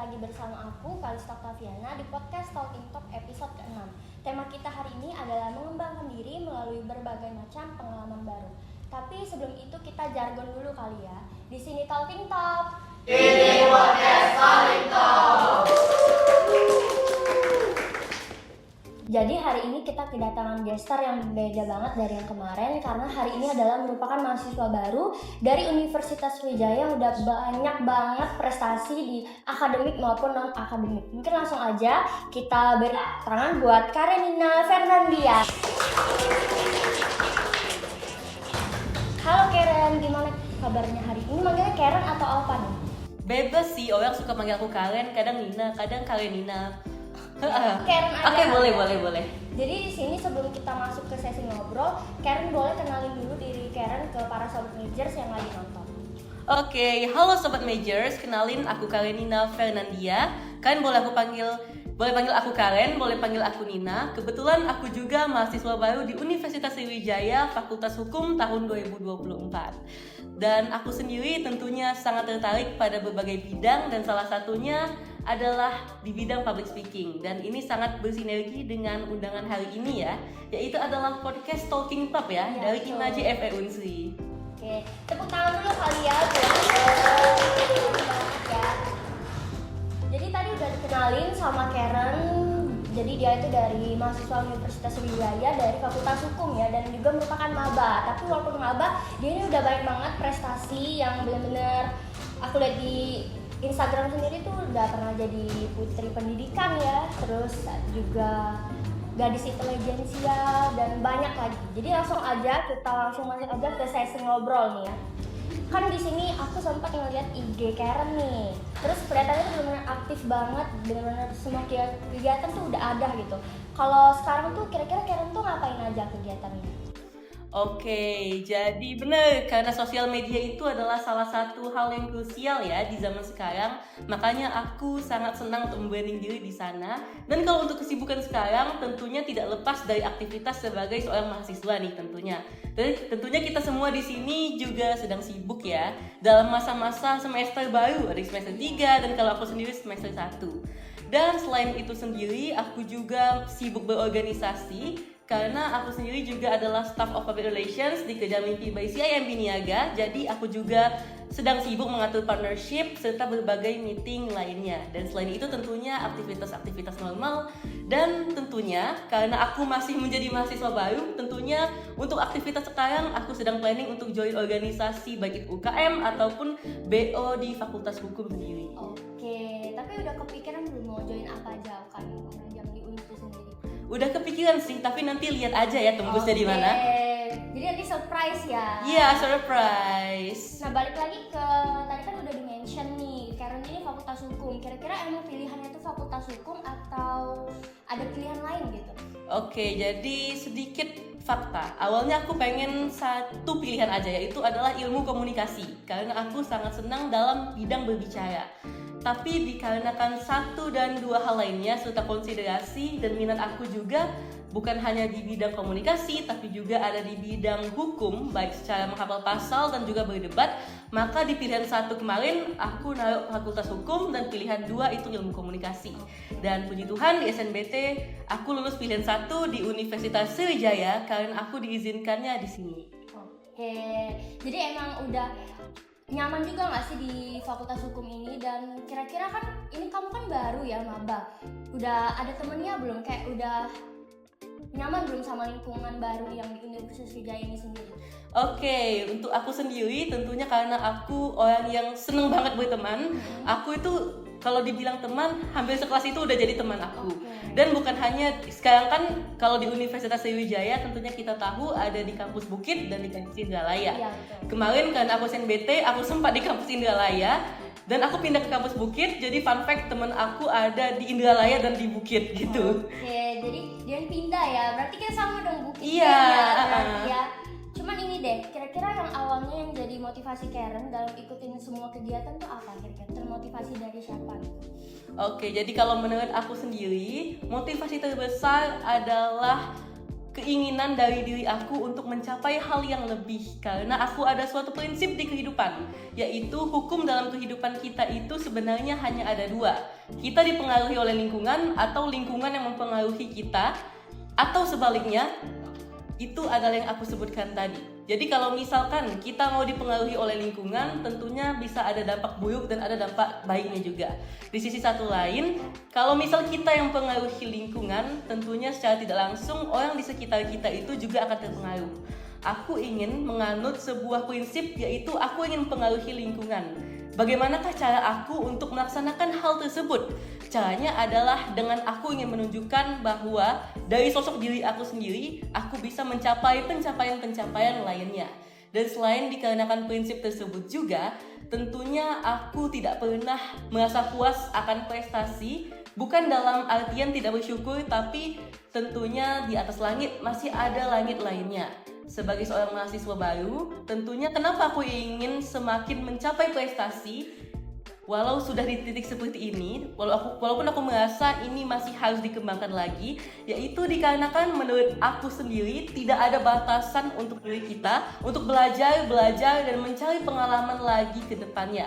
lagi bersama aku, Kalista Octaviana, di podcast Talking Talk episode ke-6. Tema kita hari ini adalah mengembangkan diri melalui berbagai macam pengalaman baru. Tapi sebelum itu kita jargon dulu kali ya. Di sini Talking Talk. Ini podcast Talking Talk. Jadi hari ini kita kedatangan gestar yang berbeda banget dari yang kemarin, karena hari ini adalah merupakan mahasiswa baru dari Universitas Wijaya yang udah banyak banget prestasi di akademik maupun non akademik. Mungkin langsung aja kita beri tangan buat Karenina Fernandia. Halo Karen, gimana kabarnya hari ini? Manggilnya Karen atau apa nih? Bebas sih, orang suka manggil aku Karen, kadang Nina, kadang Karenina. Karen aja. Oke, boleh. Jadi di sini sebelum kita masuk ke sesi ngobrol, Karen boleh kenalin dulu diri Karen ke para sobat majors yang lagi nonton. Oke, halo sobat majors, kenalin aku Karenina Fernandia. Kalian boleh panggil aku Karen, boleh panggil aku Nina. Kebetulan aku juga mahasiswa baru di Universitas Sriwijaya Fakultas Hukum tahun 2024. Dan aku sendiri tentunya sangat tertarik pada berbagai bidang, dan salah satunya adalah di bidang public speaking. Dan ini sangat bersinergi dengan undangan hari ini ya, yaitu adalah podcast Talking Talk ya, dari Imaji FE Unsri. Oke, tepuk tangan dulu kali ya buat ya. Jadi tadi udah dikenalin sama Karen. Jadi dia itu dari mahasiswa Universitas Sriwijaya dari Fakultas Hukum ya, dan juga merupakan maba. Tapi walaupun maba, dia ini udah banyak banget prestasi yang benar-benar aku lihat di Instagram sendiri tuh udah pernah jadi putri pendidikan ya, terus juga gadis intelijensia dan banyak lagi. Jadi langsung masuk aja ke sesi ngobrol nih ya. Kan di sini aku sempat ngeliat IG Karen nih. Terus kelihatannya tuh benar-benar aktif banget, benar-benar semua kegiatan tuh udah ada gitu. Kalau sekarang tuh kira-kira Karen tuh ngapain aja kegiatannya? Oke, jadi benar, karena sosial media itu adalah salah satu hal yang krusial ya di zaman sekarang. Makanya aku sangat senang untuk membranding diri di sana. Dan kalau untuk kesibukan sekarang, tentunya tidak lepas dari aktivitas sebagai seorang mahasiswa nih tentunya. Dan tentunya kita semua di sini juga sedang sibuk ya dalam masa-masa semester baru, ada semester 3 dan kalau aku sendiri semester 1. Dan selain itu sendiri, aku juga sibuk berorganisasi karena aku sendiri juga adalah Staff of Public Relations di Kejar Mimpi by CIMB Niaga. Jadi aku juga sedang sibuk mengatur partnership serta berbagai meeting lainnya. Dan selain itu tentunya aktivitas-aktivitas normal. Dan tentunya karena aku masih menjadi mahasiswa baru, tentunya untuk aktivitas sekarang aku sedang planning untuk join organisasi baik itu UKM ataupun BO di Fakultas Hukum sendiri. Oke, tapi udah kepikiran belum mau join apa aja kan yang di Universitas sendiri? Udah kepikiran sih, tapi nanti lihat aja ya tembusnya di mana. Jadi nanti surprise ya. Iya, surprise. Nah, balik lagi ke tadi kan udah di-mention nih, Karen ini Fakultas Hukum. Kira-kira emang pilihannya tuh Fakultas Hukum atau ada pilihan lain gitu? Oke, jadi sedikit fakta. Awalnya aku pengen satu pilihan aja, yaitu adalah ilmu komunikasi. Karena aku sangat senang dalam bidang berbicara. Tapi dikarenakan satu dan dua hal lainnya serta konsiderasi dan minat aku juga bukan hanya di bidang komunikasi tapi juga ada di bidang hukum, baik secara menghafal pasal dan juga berdebat, maka di pilihan satu kemarin aku naruh Fakultas Hukum dan pilihan dua itu ilmu komunikasi. Dan puji Tuhan di SNBT aku lulus pilihan satu di Universitas Sriwijaya karena aku diizinkannya di sini. Oke, jadi emang udah nyaman juga nggak sih di Fakultas Hukum ini? Dan kira-kira kan ini kamu kan baru ya maba, udah ada temennya belum? Kayak udah nyaman belum sama lingkungan baru yang di Universitas Wijaya ini sendiri? Oke, untuk aku sendiri tentunya karena aku orang yang seneng banget berteman. Aku itu kalau dibilang teman, hampir sekelas itu udah jadi teman aku. Dan bukan hanya sekarang kan kalau di Universitas Sriwijaya tentunya kita tahu ada di kampus Bukit dan di kampus Indralaya. Iya, Kemarin karena aku SNBT, aku sempat di kampus Indralaya dan aku pindah ke kampus Bukit. Jadi fun fact, teman aku ada di Indralaya dan di Bukit gitu. Oke, jadi dia pindah ya. Berarti kan sama dong Bukit. Iya. Ya. Cuman ini deh, kira-kira yang awalnya yang jadi motivasi Karen dalam ikutin semua kegiatan tuh apa kira-kira? Termotivasi dari siapa? Oke, jadi kalau menurut aku sendiri, motivasi terbesar adalah keinginan dari diri aku untuk mencapai hal yang lebih, karena aku ada suatu prinsip di kehidupan, yaitu hukum dalam kehidupan kita itu sebenarnya hanya ada dua. Kita dipengaruhi oleh lingkungan atau lingkungan yang mempengaruhi kita, atau sebaliknya. Itu adalah yang aku sebutkan tadi. Jadi kalau misalkan kita mau dipengaruhi oleh lingkungan, tentunya bisa ada dampak buruk dan ada dampak baiknya juga. Di sisi satu lain, kalau misal kita yang mempengaruhi lingkungan, tentunya secara tidak langsung orang di sekitar kita itu juga akan terpengaruh. Aku ingin menganut sebuah prinsip, yaitu aku ingin mempengaruhi lingkungan. Bagaimanakah cara aku untuk melaksanakan hal tersebut? Caranya adalah dengan aku ingin menunjukkan bahwa dari sosok diri aku sendiri, aku bisa mencapai pencapaian-pencapaian lainnya. Dan selain dikarenakan prinsip tersebut juga, tentunya aku tidak pernah merasa puas akan prestasi, bukan dalam artian tidak bersyukur, tapi tentunya di atas langit masih ada langit lainnya. Sebagai seorang mahasiswa baru, tentunya kenapa aku ingin semakin mencapai prestasi walau sudah di titik seperti ini, walaupun aku merasa ini masih harus dikembangkan lagi, yaitu dikarenakan menurut aku sendiri tidak ada batasan untuk diri kita untuk belajar dan mencari pengalaman lagi ke depannya.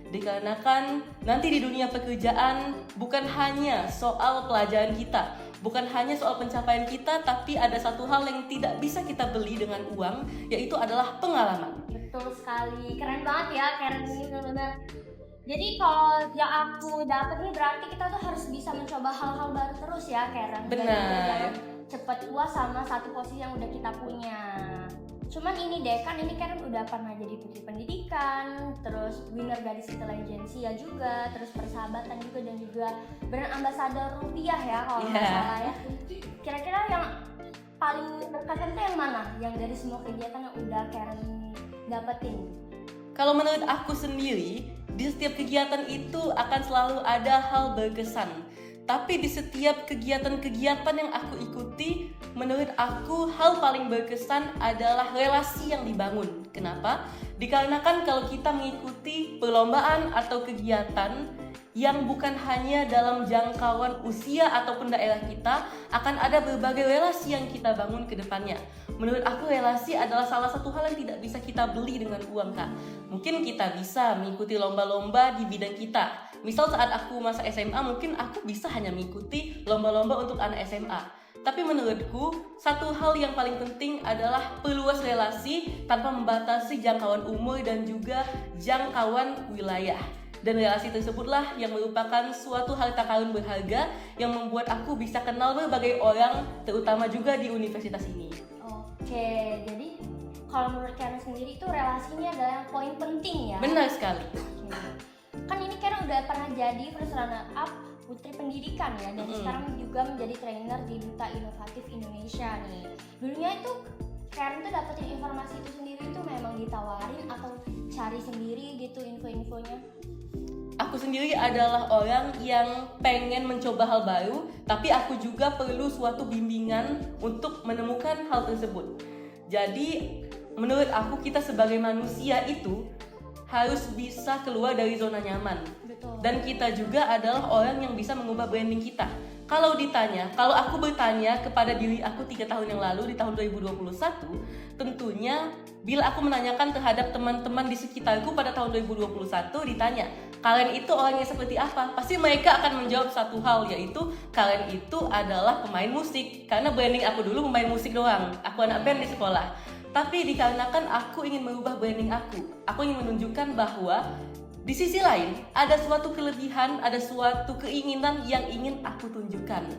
Dikarenakan nanti di dunia pekerjaan bukan hanya soal pelajaran kita, bukan hanya soal pencapaian kita, tapi ada satu hal yang tidak bisa kita beli dengan uang, yaitu adalah pengalaman. Betul sekali, keren banget ya Karen ini benar-benar. Jadi kalau yang aku dapat nih berarti kita tuh harus bisa mencoba hal-hal baru terus ya Karen. Benar. Cepat puas sama satu posisi yang udah kita punya. Cuman ini deh, kan ini Karen udah pernah jadi putri pendidikan, terus winner gadis intelijensia juga, terus persahabatan juga, dan juga brand ambassador rupiah ya kalau nggak salah ya. Kira-kira yang paling berkesan tuh yang mana? Yang dari semua kegiatan yang udah Karen dapetin? Kalau menurut aku sendiri, di setiap kegiatan itu akan selalu ada hal berkesan. Tapi di setiap kegiatan-kegiatan yang aku ikuti, menurut aku hal paling berkesan adalah relasi yang dibangun. Kenapa? Dikarenakan kalau kita mengikuti perlombaan atau kegiatan yang bukan hanya dalam jangkauan usia ataupun daerah kita, akan ada berbagai relasi yang kita bangun ke depannya. Menurut aku relasi adalah salah satu hal yang tidak bisa kita beli dengan uang, Kak. Mungkin kita bisa mengikuti lomba-lomba di bidang kita. Misal saat aku masa SMA, mungkin aku bisa hanya mengikuti lomba-lomba untuk anak SMA. Tapi menurutku, satu hal yang paling penting adalah perluas relasi tanpa membatasi jangkauan umur dan juga jangkauan wilayah. Dan relasi tersebutlah yang merupakan suatu harta karun berharga yang membuat aku bisa kenal berbagai orang, terutama juga di universitas ini. Oke, jadi kalau menurut Karen sendiri itu relasinya adalah poin penting ya? Benar sekali. Kan ini Karen udah pernah jadi first runner up putri pendidikan ya, dan sekarang juga menjadi trainer di Duta Inovatif Indonesia nih. Dulunya itu Karen tuh dapetin informasi itu sendiri tuh memang ditawarin atau cari sendiri gitu info-infonya? Aku sendiri adalah orang yang pengen mencoba hal baru, tapi aku juga perlu suatu bimbingan untuk menemukan hal tersebut. Jadi, menurut aku kita sebagai manusia itu harus bisa keluar dari zona nyaman. Betul. Dan kita juga adalah orang yang bisa mengubah branding kita. Kalau aku bertanya kepada diri aku 3 tahun yang lalu di tahun 2021, tentunya bila aku menanyakan terhadap teman-teman di sekitarku pada tahun 2021 ditanya, kalian itu orangnya seperti apa? Pasti mereka akan menjawab satu hal, yaitu kalian itu adalah pemain musik. Karena branding aku dulu pemain musik doang. Aku anak band di sekolah. Tapi dikarenakan aku ingin merubah branding aku ingin menunjukkan bahwa di sisi lain ada suatu kelebihan, ada suatu keinginan yang ingin aku tunjukkan.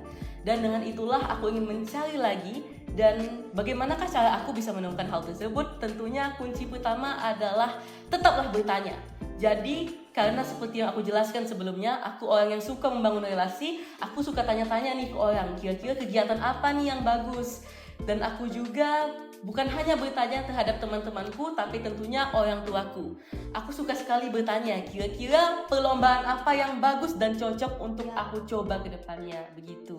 Dan dengan itulah aku ingin mencari lagi. Dan bagaimanakah cara aku bisa menemukan hal tersebut? Tentunya kunci pertama adalah tetaplah bertanya. Jadi karena seperti yang aku jelaskan sebelumnya, aku orang yang suka membangun relasi. Aku suka tanya-tanya nih ke orang, kira-kira kegiatan apa nih yang bagus. Dan aku juga bukan hanya bertanya terhadap teman-temanku, tapi tentunya orang tuaku. Aku suka sekali bertanya, kira-kira perlombaan apa yang bagus dan cocok untuk aku coba ke depannya, begitu.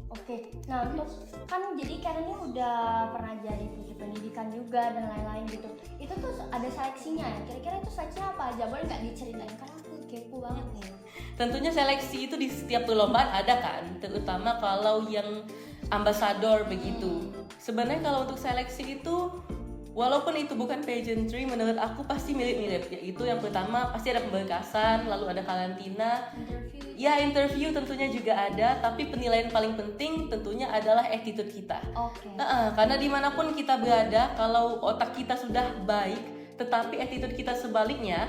Oke, nah untuk kan jadi Karen ini udah pernah jadi putri pendidikan juga dan lain-lain gitu. Itu tuh ada seleksinya ya, kira-kira itu seleksinya apa aja? Boleh nggak diceritain? Karena aku kepo banget nih. Tentunya seleksi itu di setiap perlombaan ada kan, terutama kalau yang ambasador begitu. Sebenarnya kalau untuk seleksi itu, walaupun itu bukan pageantry, menurut aku pasti mirip-mirip. Yaitu yang pertama pasti ada pemberkasan, lalu ada karantina. Ya, interview tentunya juga ada, tapi penilaian paling penting tentunya adalah attitude kita. Karena dimanapun kita berada, kalau otak kita sudah baik, tetapi attitude kita sebaliknya,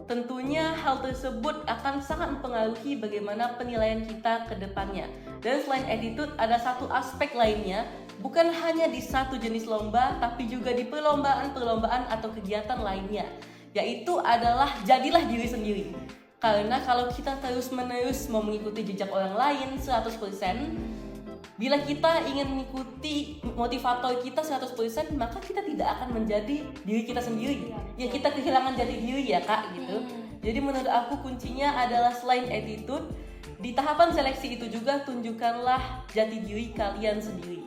tentunya hal tersebut akan sangat mempengaruhi bagaimana penilaian kita ke depannya. Dan selain attitude, ada satu aspek lainnya, bukan hanya di satu jenis lomba, tapi juga di perlombaan-perlombaan atau kegiatan lainnya, yaitu adalah jadilah diri sendiri. Karena kalau kita terus-menerus mau mengikuti jejak orang lain 100%, bila kita ingin mengikuti motivator kita 100%, maka kita tidak akan menjadi diri kita sendiri. Ya, kita kehilangan jati diri ya Kak gitu. Jadi menurut aku kuncinya adalah selain attitude, di tahapan seleksi itu juga tunjukkanlah jati diri kalian sendiri.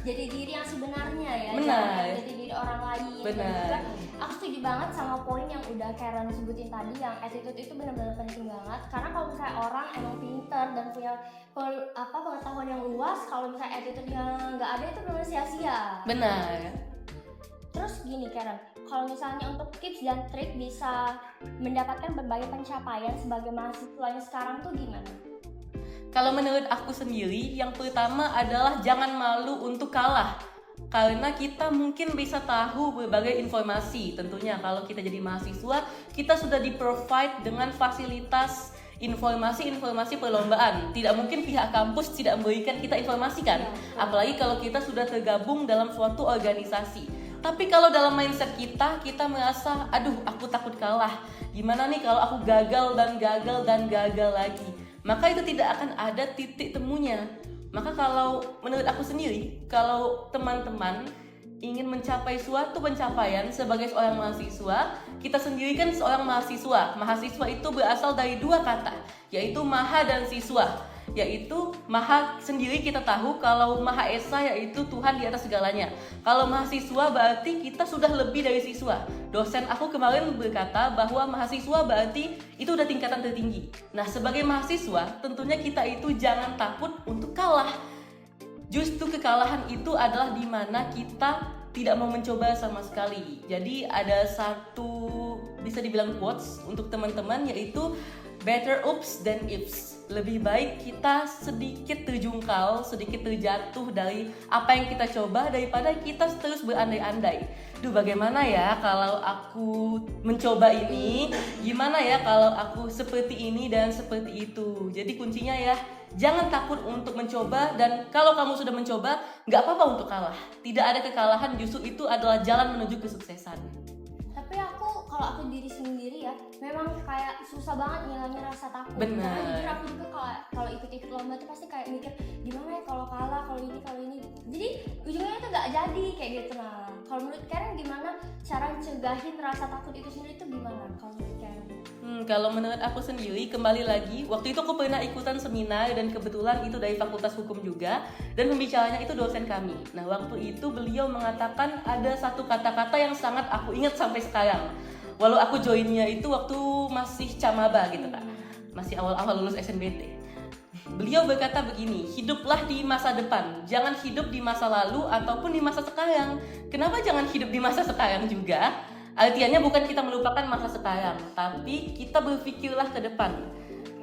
Jadi diri yang sebenarnya ya, Benar. jangan jadi diri orang lain. Benar. Dan juga aku setuju banget sama poin yang udah Karen sebutin tadi, yang attitude itu benar-benar penting banget. Karena kalau misalnya orang emang pinter dan punya pengetahuan yang luas, kalau misalnya attitude-nya nggak ada itu benar sia-sia. Benar. Terus gini Karen, kalau misalnya untuk tips dan trik bisa mendapatkan berbagai pencapaian sebagai mahasiswa yang sekarang tuh gimana? Kalau menurut aku sendiri, yang pertama adalah jangan malu untuk kalah. Karena kita mungkin bisa tahu berbagai informasi. Tentunya kalau kita jadi mahasiswa, kita sudah di-provide dengan fasilitas informasi-informasi perlombaan. Tidak mungkin pihak kampus tidak memberikan kita informasi kan? Apalagi kalau kita sudah tergabung dalam suatu organisasi. Tapi kalau dalam mindset kita merasa, aduh aku takut kalah. Gimana nih kalau aku gagal dan gagal lagi? Maka itu tidak akan ada titik temunya. Maka kalau menurut aku sendiri, kalau teman-teman ingin mencapai suatu pencapaian sebagai seorang mahasiswa, kita sendiri kan seorang mahasiswa. Mahasiswa itu berasal dari dua kata, yaitu maha dan siswa. Yaitu maha sendiri kita tahu kalau Maha Esa yaitu Tuhan di atas segalanya. Kalau mahasiswa berarti kita sudah lebih dari siswa. Dosen aku kemarin berkata bahwa mahasiswa berarti itu udah tingkatan tertinggi. Nah, sebagai mahasiswa tentunya kita itu jangan takut untuk kalah. Justru kekalahan itu adalah di mana kita tidak mau mencoba sama sekali. Jadi ada satu bisa dibilang quotes untuk teman-teman, yaitu better oops than ifs. Lebih baik kita sedikit terjungkal, sedikit terjatuh dari apa yang kita coba daripada kita terus berandai-andai. Duh, bagaimana ya kalau aku mencoba ini? Gimana ya kalau aku seperti ini dan seperti itu? Jadi kuncinya ya, jangan takut untuk mencoba, dan kalau kamu sudah mencoba, nggak apa-apa untuk kalah. Tidak ada kekalahan, justru itu adalah jalan menuju kesuksesan. Tapi kalau aku diri sendiri ya, memang kayak susah banget ngilangin rasa takut. Benar. Karena jujur aku juga kalau ikut-ikut lomba tuh pasti kayak mikir gimana ya kalau kalah, kalau ini. Jadi ujungnya itu nggak jadi kayak gitu. Nah, kalau menurut Karen gimana cara cegahin rasa takut itu sendiri itu gimana? Kalau menurut Karen? Kalau menurut aku sendiri, kembali lagi, waktu itu aku pernah ikutan seminar dan kebetulan itu dari Fakultas Hukum juga, dan pembicaranya itu dosen kami. Nah, waktu itu beliau mengatakan ada satu kata-kata yang sangat aku ingat sampai sekarang. Walau aku joinnya itu waktu masih camaba gitu Kak, masih awal-awal lulus SNBT. Beliau berkata begini, hiduplah di masa depan, jangan hidup di masa lalu ataupun di masa sekarang. Kenapa jangan hidup di masa sekarang juga? Artiannya bukan kita melupakan masa sekarang, tapi kita berpikirlah ke depan.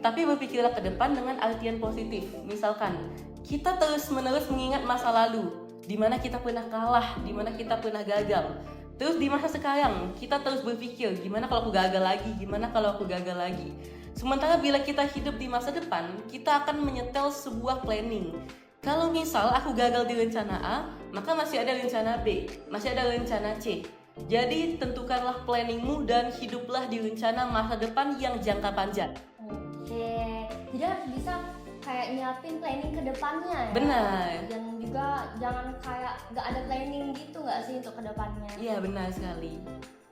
Tapi berpikirlah ke depan dengan artian positif. Misalkan, kita terus-menerus mengingat masa lalu, di mana kita pernah kalah, di mana kita pernah gagal. Terus di masa sekarang, kita terus berpikir, gimana kalau aku gagal lagi, gimana kalau aku gagal lagi. Sementara bila kita hidup di masa depan, kita akan menyetel sebuah planning. Kalau misal aku gagal di rencana A, maka masih ada rencana B, masih ada rencana C. Jadi tentukanlah planningmu dan hiduplah di rencana masa depan yang jangka panjang. Oke, jadi harus bisa kayak nyiapin planning ke depannya ya. Benar. Dan juga jangan kayak gak ada planning gitu gak sih untuk ke depannya. Iya, benar sekali.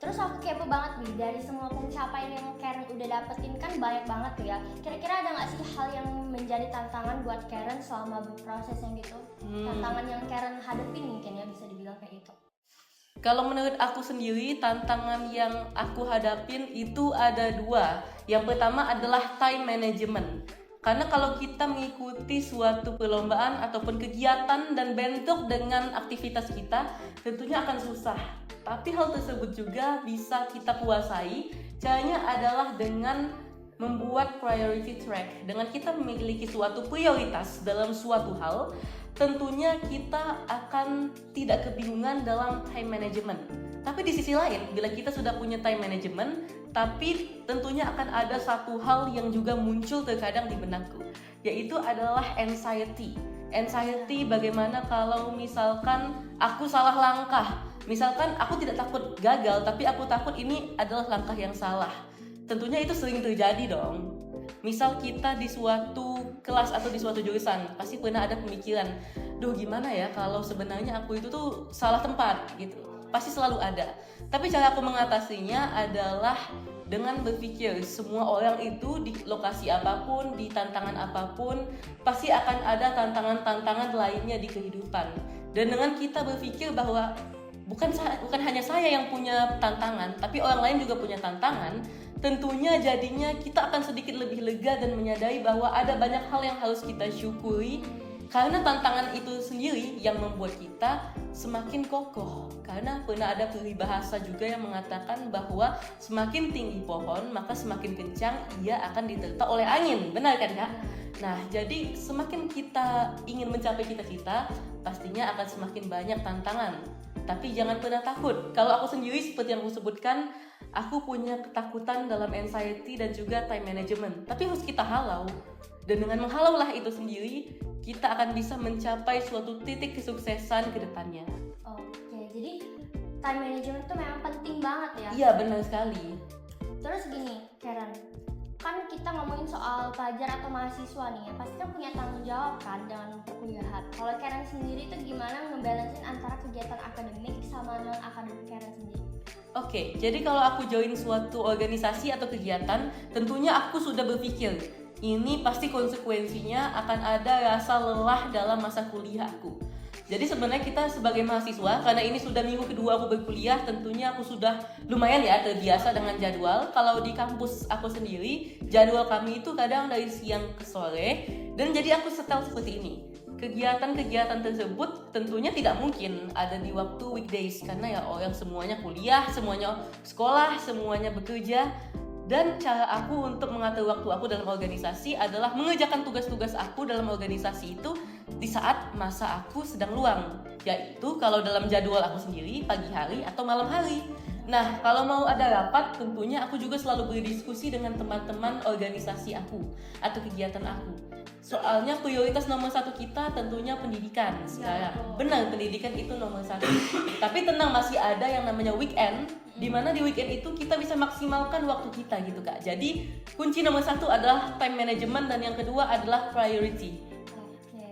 Terus aku kepo banget nih, dari semua pencapaian yang Karen udah dapetin kan banyak banget tuh ya. Kira-kira ada gak sih hal yang menjadi tantangan buat Karen selama berproses yang gitu? Tantangan yang Karen hadapin mungkin ya, bisa dibilang kayak gitu. Kalau menurut aku sendiri, tantangan yang aku hadapin itu ada dua. Yang pertama adalah time management. Karena kalau kita mengikuti suatu perlombaan ataupun kegiatan dan bentrok dengan aktivitas kita, tentunya akan susah. Tapi hal tersebut juga bisa kita kuasai. Caranya adalah dengan membuat priority track. Dengan kita memiliki suatu prioritas dalam suatu hal, tentunya kita akan tidak kebingungan dalam time management. Tapi di sisi lain, bila kita sudah punya time management, tapi tentunya akan ada satu hal yang juga muncul terkadang di benakku, yaitu adalah anxiety. Anxiety bagaimana kalau misalkan aku salah langkah. Misalkan aku tidak takut gagal, tapi aku takut ini adalah langkah yang salah. Tentunya itu sering terjadi dong. Misal kita di suatu kelas atau di suatu jurusan, pasti pernah ada pemikiran, duh gimana ya kalau sebenarnya aku itu tuh salah tempat gitu. Pasti selalu ada. Tapi cara aku mengatasinya adalah dengan berpikir semua orang itu di lokasi apapun, di tantangan apapun, pasti akan ada tantangan-tantangan lainnya di kehidupan. Dan dengan kita berpikir bahwa bukan hanya saya yang punya tantangan, tapi orang lain juga punya tantangan, tentunya jadinya kita akan sedikit lebih lega dan menyadari bahwa ada banyak hal yang harus kita syukuri. Karena tantangan itu sendiri yang membuat kita semakin kokoh. Karena pernah ada peribahasa juga yang mengatakan bahwa semakin tinggi pohon, maka semakin kencang ia akan diterpa oleh angin. Benar kan Kak? Nah, jadi semakin kita ingin mencapai cita-cita, pastinya akan semakin banyak tantangan. Tapi jangan pernah takut. Kalau aku sendiri seperti yang aku sebutkan, aku punya ketakutan dalam anxiety dan juga time management. Tapi harus kita halau. Dan dengan menghalaulah itu sendiri, kita akan bisa mencapai suatu titik kesuksesan ke depannya. Oke, jadi time management itu memang penting banget ya? Iya, benar sekali. Terus gini, Karen, kan kita ngomongin soal pelajar atau mahasiswa nih ya, pasti kan punya tanggung jawab kan dengan perkuliahan. Kalau Karen sendiri itu gimana ngebalansin antara kegiatan akademik sama non-akademik Karen sendiri? Oke, jadi kalau aku join suatu organisasi atau kegiatan, tentunya aku sudah berpikir, ini pasti konsekuensinya akan ada rasa lelah dalam masa kuliah aku. Jadi sebenarnya kita sebagai mahasiswa, karena ini sudah minggu kedua aku berkuliah, tentunya aku sudah lumayan ya terbiasa dengan jadwal. Kalau di kampus aku sendiri, jadwal kami itu kadang dari siang ke sore, dan jadi aku setel seperti ini. Kegiatan-kegiatan tersebut tentunya tidak mungkin ada di waktu weekdays, karena ya orang semuanya kuliah, semuanya sekolah, semuanya bekerja. Dan cara aku untuk mengatur waktu aku dalam organisasi adalah mengerjakan tugas-tugas aku dalam organisasi itu di saat masa aku sedang luang, yaitu kalau dalam jadwal aku sendiri pagi hari atau malam hari. Nah, kalau mau ada rapat, tentunya aku juga selalu berdiskusi dengan teman-teman organisasi aku atau kegiatan aku. Soalnya prioritas nomor satu kita tentunya pendidikan sekarang. Benar, pendidikan itu nomor satu. Tapi tenang, masih ada yang namanya weekend, di mana di weekend itu kita bisa maksimalkan waktu kita gitu Kak. Jadi kunci nomor satu adalah time management dan yang kedua adalah priority. Oke.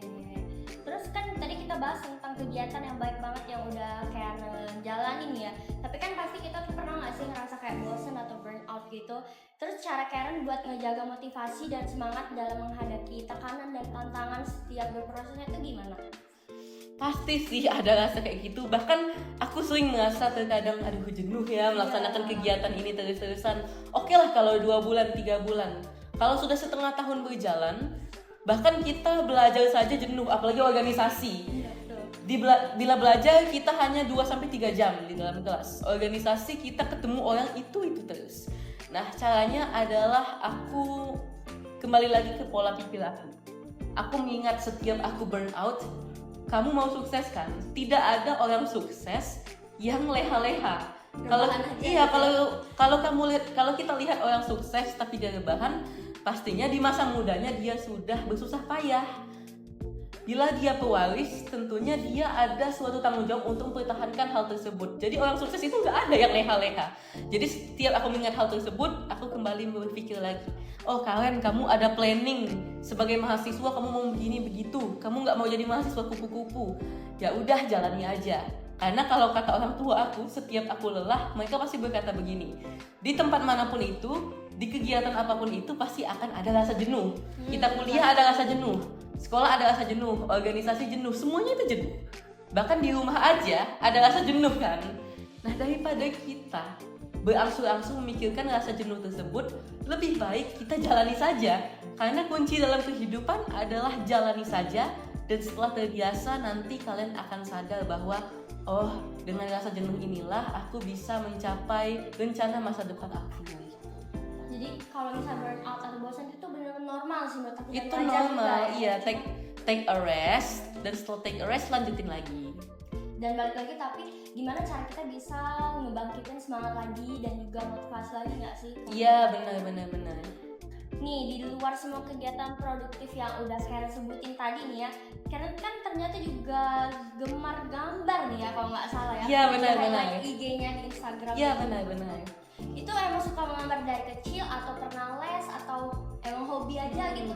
Terus kan tadi kita bahas tentang kegiatan yang baik banget yang udah Karen jalanin ya. Tapi kan pasti kita tuh pernah nggak sih ngerasa kayak bosen atau burnout gitu. Terus cara Karen buat ngejaga motivasi dan semangat dalam menghadapi tekanan dan tantangan setiap berprosesnya itu gimana? Pasti sih ada rasa kayak gitu. Bahkan aku sering merasa terkadang aduh jenuh ya melaksanakan kegiatan ini terus-terusan. Oke lah kalau 2 bulan, 3 bulan. Kalau sudah setengah tahun berjalan, bahkan kita belajar saja jenuh, apalagi organisasi. Bila belajar kita hanya 2-3 jam di dalam kelas. Organisasi kita ketemu orang itu terus. Nah, caranya adalah aku kembali lagi ke pola pikir aku. Aku mengingat setiap aku burn out, kamu mau sukses kan? Tidak ada orang sukses yang leha-leha. Kalau kita lihat orang sukses tapi dia rebahan, pastinya di masa mudanya dia sudah bersusah payah. Bila dia pewaris, tentunya dia ada suatu tanggung jawab untuk mempertahankan hal tersebut. Jadi orang sukses itu nggak ada yang leha-leha. Jadi setiap aku mengingat hal tersebut, aku kembali berpikir lagi. Oh Karen, kamu ada planning sebagai mahasiswa, kamu mau begini begitu. Kamu nggak mau jadi mahasiswa kupu-kupu. Ya udah jalani aja. Karena kalau kata orang tua aku, setiap aku lelah, mereka pasti berkata begini. Di tempat manapun itu, di kegiatan apapun itu pasti akan ada rasa jenuh. Kita kuliah ada rasa jenuh. Sekolah ada rasa jenuh, organisasi jenuh, semuanya itu jenuh. Bahkan di rumah aja ada rasa jenuh kan. Nah daripada kita berangsur-angsur memikirkan rasa jenuh tersebut, lebih baik kita jalani saja. Karena kunci dalam kehidupan adalah jalani saja, dan setelah terbiasa nanti kalian akan sadar bahwa oh, dengan rasa jenuh inilah aku bisa mencapai rencana masa depan aku. Jadi kalau misalnya burn out atau bosan itu benar-benar normal sih menurut aku. Dan Itu wajar normal, juga, ya. iya. Take a rest, dan setelah take a rest lanjutin lagi. Dan balik lagi, tapi gimana cara kita bisa ngebangkitin semangat lagi dan juga motivasi lagi nggak sih? Iya, benar. Nih, di luar semua kegiatan produktif yang udah Karen sebutin tadi nih ya, Karen kan ternyata juga gemar gambar nih ya kalau nggak salah ya. Iya, benar. Highlight IG-nya di Instagram. Iya, benar. Itu emang suka menggambar dari kecil atau pernah les atau emang hobi aja gitu?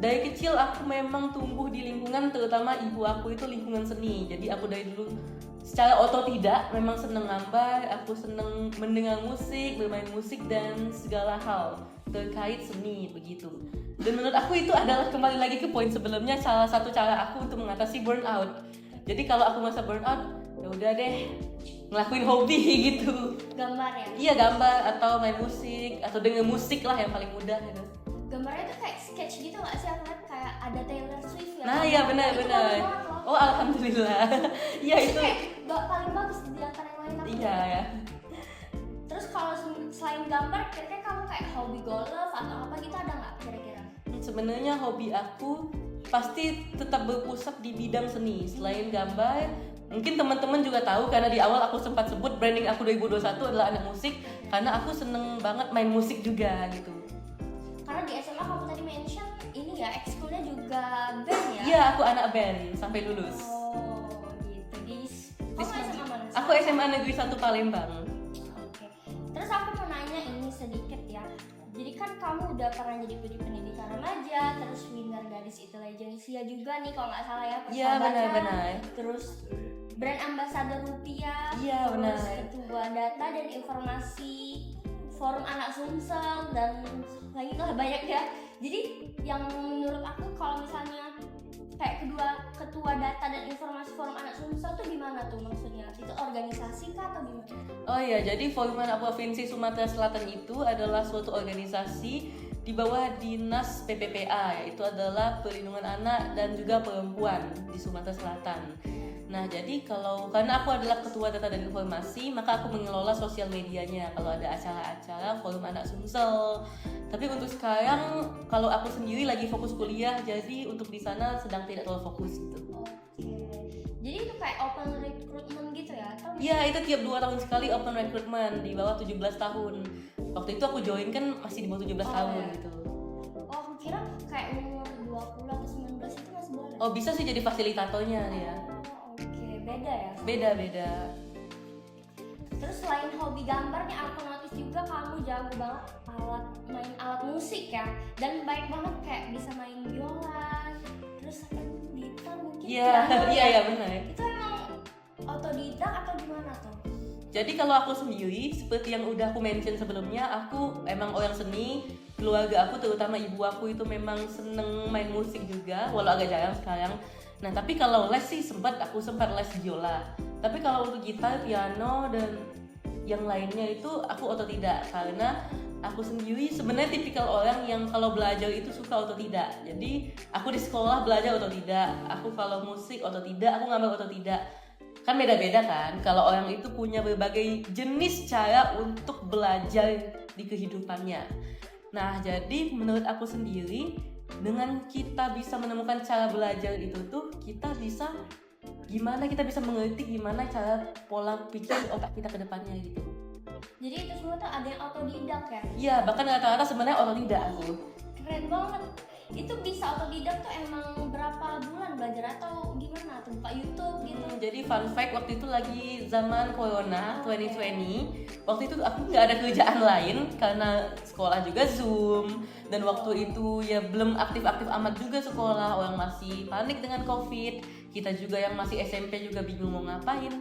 Dari kecil aku memang tumbuh di lingkungan, terutama ibu aku itu lingkungan seni. Jadi aku dari dulu secara otodidak memang seneng gambar, aku seneng mendengar musik, bermain musik, dan segala hal terkait seni begitu. Dan menurut aku itu adalah, kembali lagi ke poin sebelumnya, salah satu cara aku untuk mengatasi burnout. Jadi kalau aku masa burnout, ya udah deh ngelakuin hobi gitu. Gambar ya? Iya, gambar atau main musik atau denger musik lah yang paling mudah gitu. Gambarnya tuh kayak sketch gitu nggak sih? Aku lihat kayak ada Taylor Swift ya. Nah, iya benar. Itu bagus banget loh. Oh, alhamdulillah. Iya itu. Kayak paling bagus di antara yang lain aku. Iya ya. Terus kalau selain gambar, kira-kira kamu kayak hobi golf atau apa gitu ada nggak kira-kira? Sebenarnya hobi aku pasti tetap berpusat di bidang seni. Selain gambar, mungkin teman-teman juga tahu karena di awal aku sempat sebut branding aku 2021 adalah anak musik, karena aku seneng banget main musik juga gitu. Karena di SMA kamu tadi mention ini ya, ekskulnya juga band ya? Iya, aku anak band sampai lulus. Oh gitu. Kamu SMA mana? Aku SMA Negeri 1 Palembang. Oke. Terus aku mau nanya ini sedikit ya. Jadi kan kamu udah pernah jadi Putri Pendidikan Remaja, terus winner Gadis Intelijensia juga nih kalau nggak salah ya. Iya, benar. Terus brand ambassador Rupiah. Iya, benar. Terus ketua data dan informasi Forum Anak Sumsel dan lainnya banyak ya. Jadi yang menurut aku kalau misalnya kayak ketua data dan informasi Forum Anak Sumsel tuh gimana tuh maksudnya? Itu organisasi kah atau gimana? Oh iya, jadi Forum Anak Provinsi Sumatera Selatan itu adalah suatu organisasi di bawah Dinas PPPA, yaitu adalah Perlindungan Anak dan juga Perempuan di Sumatera Selatan. Nah, jadi karena aku adalah ketua data dan informasi, maka aku mengelola sosial medianya kalau ada acara-acara Forum Anak Sumsel. Tapi untuk sekarang, kalau aku sendiri lagi fokus kuliah, jadi untuk di sana sedang tidak terlalu fokus gitu. Oke. Jadi itu kayak open recruitment gitu ya? Atau Iya, itu tiap 2 tahun sekali open recruitment di bawah 17 tahun. Waktu itu aku join kan masih di bawah 17 tahun ya. gitu. Oh, aku kira kayak umur 20 atau 19 itu masih boleh. Oh, bisa sih jadi fasilitatornya ya. Oke, beda ya? Beda. Terus selain hobi gambar nih, aku notice juga kamu jago banget main alat musik ya. Dan baik banget kayak bisa main biola, terus main gitar mungkin. Iya benar. Itu emang otodidak atau gimana tuh? Jadi kalau aku sendiri, seperti yang udah aku mention sebelumnya, aku emang orang seni. Keluarga aku, terutama ibu aku itu memang seneng main musik juga, walau agak jarang sekarang. Nah, tapi kalau les sih aku sempat les biola. Tapi kalau untuk gitar, piano, dan yang lainnya itu aku otodidak. Karena aku sendiri sebenarnya tipikal orang yang kalau belajar itu suka otodidak. Jadi aku di sekolah belajar otodidak. Aku kalau musik otodidak, aku gambar otodidak. Kan beda-beda kan, kalau orang itu punya berbagai jenis cara untuk belajar di kehidupannya. Nah, jadi menurut aku sendiri, dengan kita bisa menemukan cara belajar itu tuh, kita bisa mengerti gimana cara pola pikir otak kita ke depannya gitu. Jadi itu semua tuh ada yang otodidak ya? Iya, bahkan rata-rata sebenarnya otodidak aku. Keren banget. Itu bisa otodidak tuh emang berapa bulan belajar atau gimana tuh? Buka YouTube gitu? Jadi fun fact, waktu itu lagi zaman Corona 2020. Waktu itu aku nggak ada kerjaan lain karena sekolah juga Zoom. Dan waktu itu ya belum aktif-aktif amat juga sekolah. Orang masih panik dengan COVID. Kita juga yang masih SMP juga bingung mau ngapain.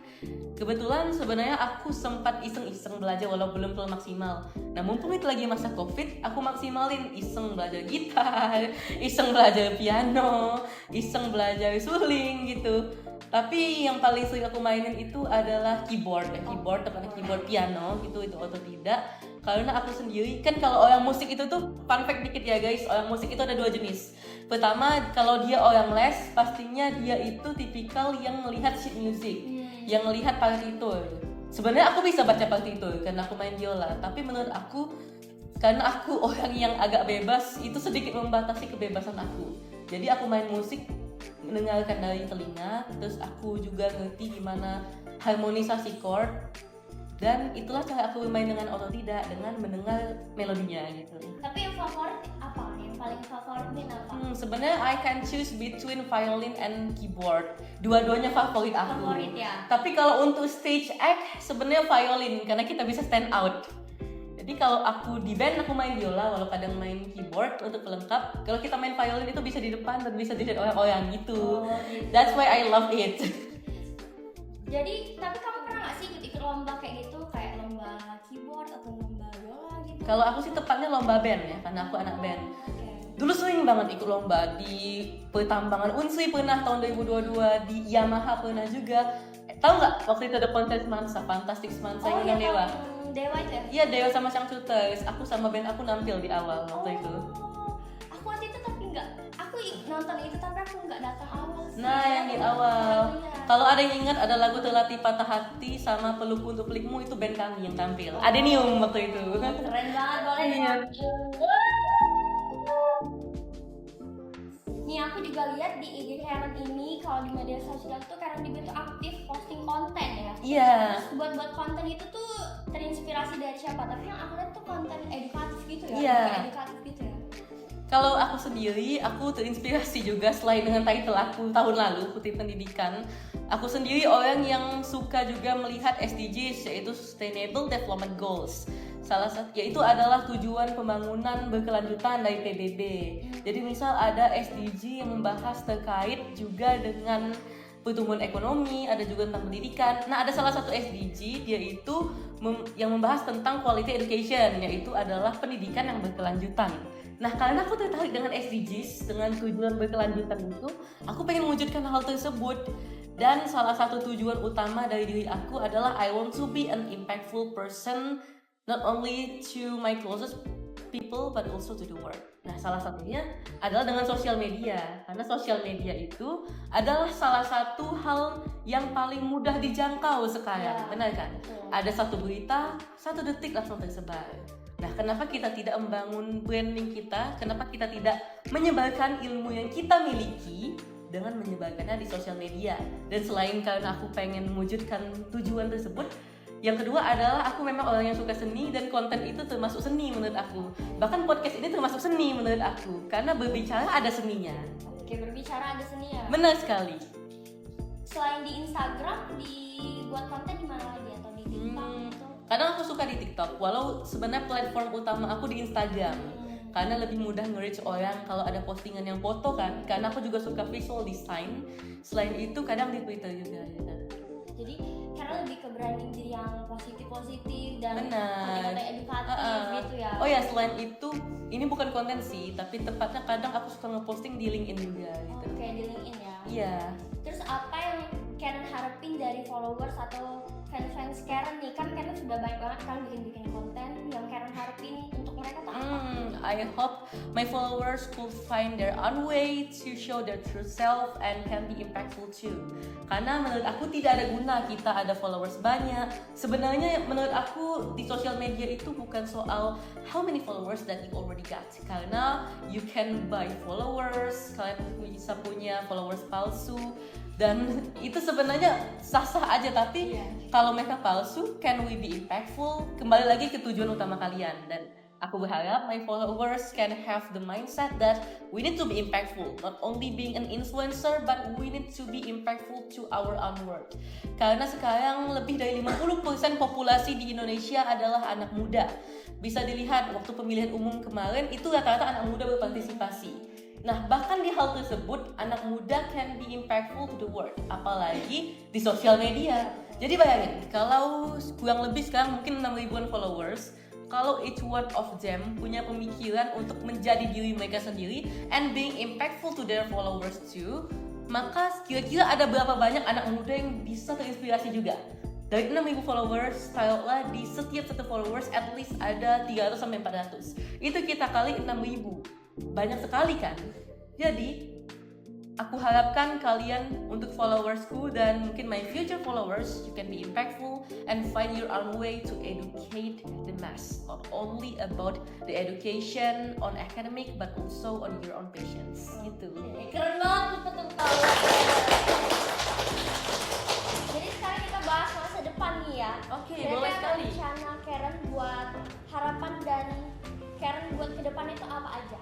Kebetulan sebenarnya aku sempat iseng-iseng belajar walau belum terlalu maksimal. Nah, mumpung itu lagi masa COVID, aku maksimalin, iseng belajar gitar, iseng belajar piano, iseng belajar suling gitu. Tapi yang paling sering aku mainin itu adalah keyboard, tepatnya keyboard piano gitu, itu otodidak. Karena aku sendiri kan, kalau orang musik itu tuh fun fact dikit ya guys, orang musik itu ada 2 jenis. Pertama, kalau dia orang les, pastinya dia itu tipikal yang melihat sheet music, yang melihat partitur. Sebenarnya aku bisa baca partitur karena aku main biola, tapi menurut aku, karena aku orang yang agak bebas, itu sedikit membatasi kebebasan aku. Jadi aku main musik mendengarkan dari telinga, terus aku juga ngerti gimana harmonisasi chord, dan itulah cara aku bermain dengan otodidak, dengan mendengar melodinya gitu. Tapi yang favorit apa? Yang paling favorit apa? Sebenarnya I can choose between violin and keyboard. Dua-duanya favorit aku. Favorit ya. Tapi kalau untuk stage act sebenarnya violin, karena kita bisa stand out. Jadi kalau aku di band aku main biola, walau kadang main keyboard untuk pelengkap. Kalau kita main violin itu bisa di depan dan bisa dilihat orang-orang gitu. Gitu. That's why I love it. Jadi, tapi kamu pernah nggak sih ikut lomba kayak gitu, kayak lomba keyboard atau lomba biola gitu? Kalau aku sih tepatnya lomba band ya, karena aku anak band. Dulu sering banget ikut lomba di pertambangan Unsri, pernah tahun 2022, di Yamaha pernah juga. Tahu nggak waktu itu ada kontes Mansa, Fantastic Mansa yang Dewa? Dewa itu ya? Iya, Dewa sama Sangshuters. Aku sama band aku nampil di awal waktu itu. Aku waktu itu tapi nggak, aku nonton itu tapi aku nggak datang awal sih. Nah, yang di awal. Kalau ada yang ingat, ada lagu Terlatih Patah Hati sama Pelukku Untuk Pelikmu, itu band kami yang tampil. Adenium waktu itu. Keren banget, boleh Iya. Nih aku juga lihat di IG Karen ini, kalau di media sosial tuh Karen juga tuh aktif posting konten ya. Iya. Terus buat konten itu tuh terinspirasi dari siapa? Tapi yang aku lihat tuh konten edukatif gitu ya. Iya. Kayak edukatif gitu ya. Kalau aku sendiri, aku terinspirasi juga selain dengan title aku tahun lalu, Putri Pendidikan. Aku sendiri orang yang suka juga melihat SDGs, yaitu Sustainable Development Goals. Salah satu yaitu adalah tujuan pembangunan berkelanjutan dari PBB. Jadi misal ada SDG yang membahas terkait juga dengan pertumbuhan ekonomi, ada juga tentang pendidikan. Nah, ada salah satu SDG yaitu yang membahas tentang quality education, yaitu adalah pendidikan yang berkelanjutan. Nah, karena aku tertarik dengan SDGs, dengan tujuan berkelanjutan itu, aku pengen mewujudkan hal tersebut. Dan salah satu tujuan utama dari diri aku adalah I want to be an impactful person, not only to my closest people but also to the world. Nah, salah satunya adalah dengan sosial media. Karena sosial media itu adalah salah satu hal yang paling mudah dijangkau sekarang, benar kan? Ada satu berita, 1 detik langsung tersebar. Nah, kenapa kita tidak membangun branding kita? Kenapa kita tidak menyebarkan ilmu yang kita miliki dengan menyebarkannya di sosial media? Dan selain karena aku pengen mewujudkan tujuan tersebut, yang kedua adalah aku memang orang yang suka seni, dan konten itu termasuk seni menurut aku. Bahkan podcast ini termasuk seni menurut aku, karena berbicara ada seninya. Oke, berbicara ada seni ya. Benar sekali. Selain di Instagram, dibuat konten di mana lagi atau di TikTok gitu? Kadang aku suka di TikTok, walau sebenarnya platform utama aku di Instagram. Karena lebih mudah nge-reach orang kalau ada postingan yang foto kan. Karena aku juga suka visual design. Selain itu kadang di Twitter juga gitu. Jadi karena lebih ke branding diri yang positif dan Benar. konten edukatif gitu ya. Oh ya, selain itu ini bukan konten sih, tapi tepatnya kadang aku suka nge-posting di LinkedIn juga gitu. Oke, di LinkedIn ya. Iya. Terus apa yang Karen harapin dari followers atau fans Karen nih? Kan Karen sudah banyak banget kan bikin konten. Yang Karen harapin untuk mereka tuh apa? I hope my followers could find their own way to show their true self and can be impactful too. Karena menurut aku tidak ada guna kita ada followers banyak. Sebenarnya menurut aku di sosial media itu bukan soal how many followers that you already got. Karena you can buy followers, kalian bisa punya followers palsu. Dan itu sebenarnya sah-sah aja, tapi kalau mereka palsu, can we be impactful? Kembali lagi ke tujuan utama kalian. Dan aku berharap my followers can have the mindset that we need to be impactful, not only being an influencer, but we need to be impactful to our own world. Karena sekarang lebih dari 50% populasi di Indonesia adalah anak muda. Bisa dilihat waktu pemilihan umum kemarin, itu rata-rata anak muda berpartisipasi. Nah, bahkan di hal tersebut, anak muda can be impactful to the world, apalagi di sosial media. Jadi bayangin, kalau kurang lebih sekarang mungkin 6.000-an followers, kalau each one of them punya pemikiran untuk menjadi diri mereka sendiri and being impactful to their followers too, maka kira-kira ada berapa banyak anak muda yang bisa terinspirasi juga? Dari 6.000 followers, taruhlah di setiap satu followers at least ada 300-400. Itu kita kali 6.000. Banyak sekali kan? Jadi, aku harapkan kalian untuk followersku dan mungkin my future followers, you can be impactful and find your own way to educate the mass. Not only about the education on academic, but also on your own passions. Gitu. Keren banget, betul tahu. Jadi sekarang kita bahas masa depan nih ya. Oke, Kira-kira boleh sekali. rencana Karen buat harapan dan Karen buat ke depan itu apa aja?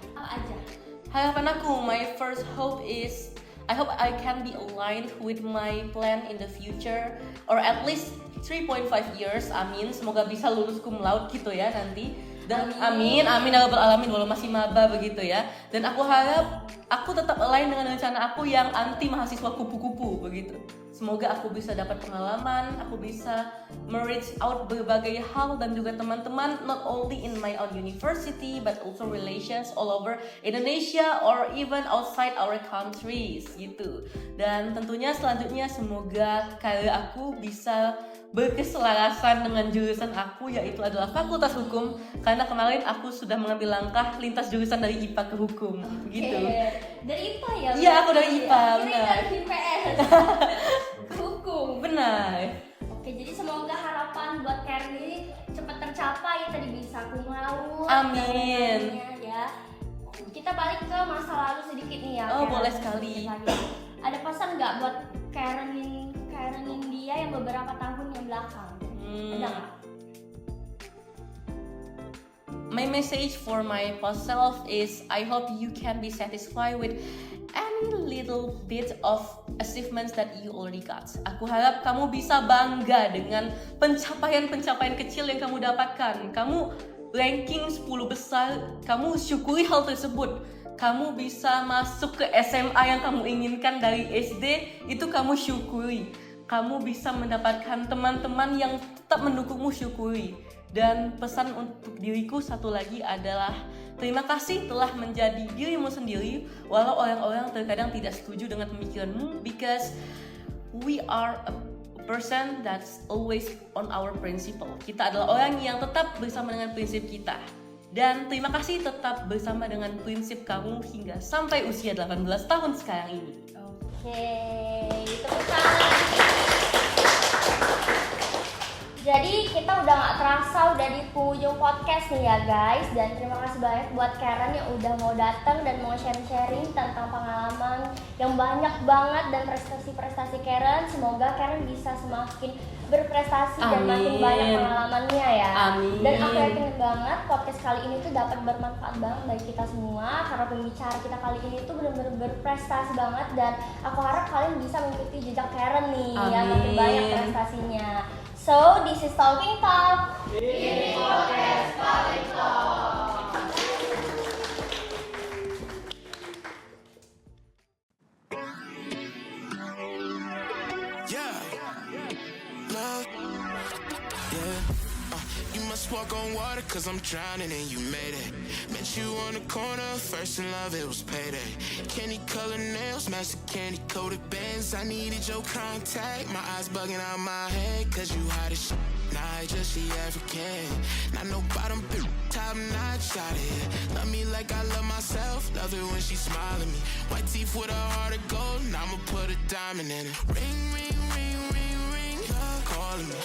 Harapan aku, my first hope is I hope I can be aligned with my plan in the future or at least 3.5 years. Amin. Semoga bisa lulus cum laude gitu ya nanti. Dan amin ya rabbal alamin walau masih maba begitu ya. Dan aku harap aku tetap align dengan rencana aku yang anti mahasiswa kupu-kupu begitu. Semoga aku bisa dapat pengalaman, aku bisa reach out berbagai hal dan juga teman-teman not only in my own university but also relations all over Indonesia or even outside our countries gitu. Dan tentunya selanjutnya semoga karir aku bisa berkeselarasan dengan jurusan aku yaitu adalah Fakultas Hukum karena kemarin aku sudah mengambil langkah lintas jurusan dari IPA ke hukum gitu. Dari IPA ya? Iya, aku dari IPA, Kirain benar. dari IPS. Hukum. Benar. Oke, jadi semoga harapan buat Karen ini cepat tercapai, tadi bisa cum laude. Amin. dan lain-lainnya, ya. Kita balik ke masa lalu sedikit nih ya. Oh, Karen. boleh sekali. Ada pesan nggak buat Karen India yang beberapa tahun yang belakang? Ada nggak? My message for my past self is I hope you can be satisfied with any little bit of achievements that you already got. Aku harap kamu bisa bangga dengan pencapaian-pencapaian kecil yang kamu dapatkan. Kamu ranking 10 besar, kamu syukuri hal tersebut. Kamu bisa masuk ke SMA yang kamu inginkan dari SD, itu kamu syukuri. Kamu bisa mendapatkan teman-teman yang tetap mendukungmu, syukuri. Dan pesan untuk diriku satu lagi adalah terima kasih telah menjadi dirimu sendiri walau orang-orang terkadang tidak setuju dengan pemikiranmu, because we are a person that's always on our principle. Kita adalah orang yang tetap bersama dengan prinsip kita. Dan terima kasih tetap bersama dengan prinsip kamu hingga sampai usia 18 tahun sekarang ini. Oke, tepuk tangan. Jadi kita udah gak terasa udah di penghujung podcast nih ya guys. Dan terima kasih banyak buat Karen yang udah mau datang dan mau sharing-sharing tentang pengalaman yang banyak banget dan prestasi-prestasi Karen. Semoga Karen bisa semakin berprestasi dan makin banyak pengalamannya ya. Amin. Dan aku yakin banget podcast kali ini tuh dapat bermanfaat banget bagi kita semua, karena pembicara kita kali ini tuh benar-benar berprestasi banget. Dan aku harap kalian bisa mengikuti jejak Karen nih yang makin banyak prestasinya. So, this is Talking Talk. Ini podcast Talking Talk. You must walk on water cause I'm drowning and you made it. Met you on the corner, first in love, it was payday. Candy colored nails, match the candy coated bands. I needed your contact, my eyes bugging out my head. Cause you hot as shit, not just the African. Not no bottom, top notch, shot it. Love me like I love myself, love it when she smile at me. White teeth with a heart of gold, and I'ma put a diamond in it. Ring, ring, ring, ring, ring, love calling me.